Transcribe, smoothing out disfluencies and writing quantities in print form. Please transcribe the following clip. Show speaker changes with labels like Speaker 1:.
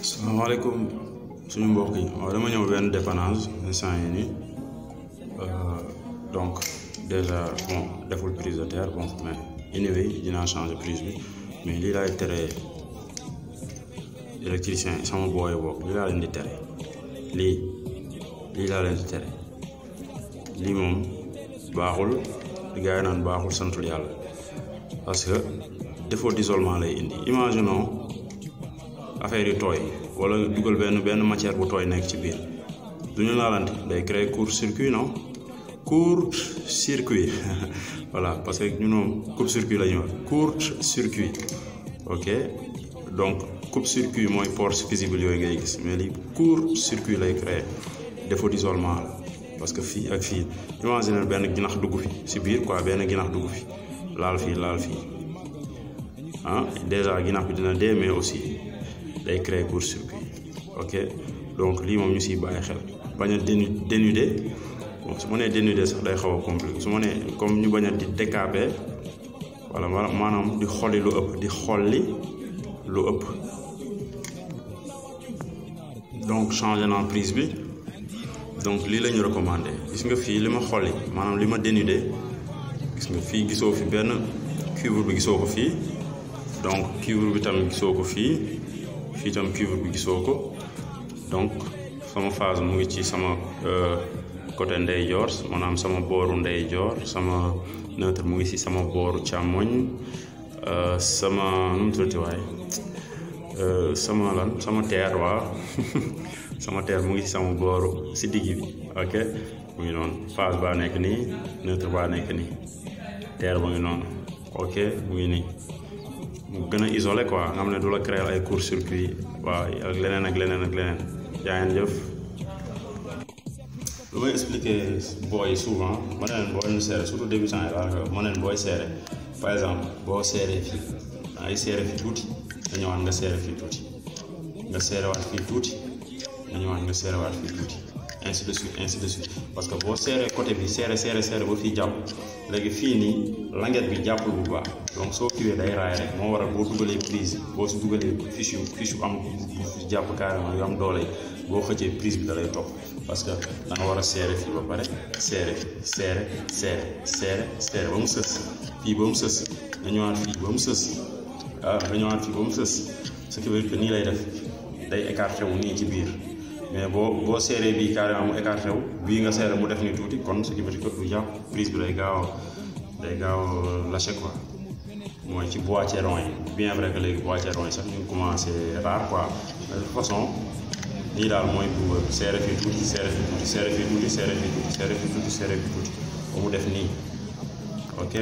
Speaker 1: Assalamualaikum suñu mbokk yi waaw dama ñëw benn dépannage instant yi nii donc déjà bon deful prise de terre bon mais anyway dinaa changer prise bi mais lii laay tere électricien sama booy bokk lii laa leen di tere lii laa leen di tere lii moom baaxul li gars yi naan baaxul santul yàlla parce que défaut d'isolement lay indi. Imaginons affaire yi tooy wala dugal benn matière bu tooy nekk ci biir duñu laalante day créer court-circuit non court-circuit voilà parce que ñu moom coupe-circuit la ñu wax court-circuit ok donc coupe-circuit mooy force visible yooyu ngay gis mais li court-circuit lay créer défaut d'isolement la parce que fii ak fii imaginer benn ginax dugg fi si biir quoi benn ginax dugg fi laal fii ah déjà ginax bi dina dee mais aussi day créer court-circuit ok donc lii moom ñu siy bàyyi xel bañ a dénuder bon su ma nee dénuder sax day xaw a compliqué su ma nee comme ñu bañ a di décaper wala maanaam di xolli lu ëpp donc changer naa prise bi donc lii la ñu recommandé gis nga fii li ma xolli maanaam li ma dénuder gis nga fii gisoo fi benn cuivre bi gisoo ko fii donc cuivre bi tamit gisoo ko fii tam cuivre bi gisoo ko donc sama phase mu ngi ci sama côté ndeyjoor maanaam sama booru ndeyjoor sama neutre mu ngi ci sama booru càmmoñ sama nu mu tuddati waay sama terre waa sama terre mu ngi ci sama booru ci digg bi ok mu ngi noonu phase baa nekk nii neutre baa nekk nii terre ba ngi noonu ok mu ngi nii mu gën a isolé quoi nga xam ne du la créer ay court-circuit waaw ak leneen yaa ngeen jëf. lu may expliquer booy souvent ma ne leen booy ñu seere surtout débutant yi laa ma ne leen booy seere par exemple boo seeree fii da ngay seere fi tuuti nga ñëwaat nga seere fii tuuti nga seerewaat fii tuuti nga ñëwaat nga seerewaat fii tuuti ainsi de suite parce que boo seeree côté bi seere ba fii jàpp léegi fii nii languette bi jàppul bu baax donc soo kiiwee day raay rek moo waral boo dugalee prise boo si dugalee fiche yu am bu jàpp carrément yu am doole yi boo xëccee prise bi da lay topp parce que da nga war a seere fii ba pare seere ba mu sës fii ba mu sës nga ñëwaat fii ba mu sës ce qui veut dire que nii lay def day écarté wu nii ci biir mais boo seeree bii carrément mu écarté wu bii nga seere mu def ni tuuti kon ce qui veut dire que du jàpp prise bi day gaaw lâché quoi mooy ci boîtier rond yi bien vrai que léegi boîtier rond yi sax ñu ngi commencé rare quoi mais de toute façon lii daal mooy bu seere fii tuuti ba mu def nii ok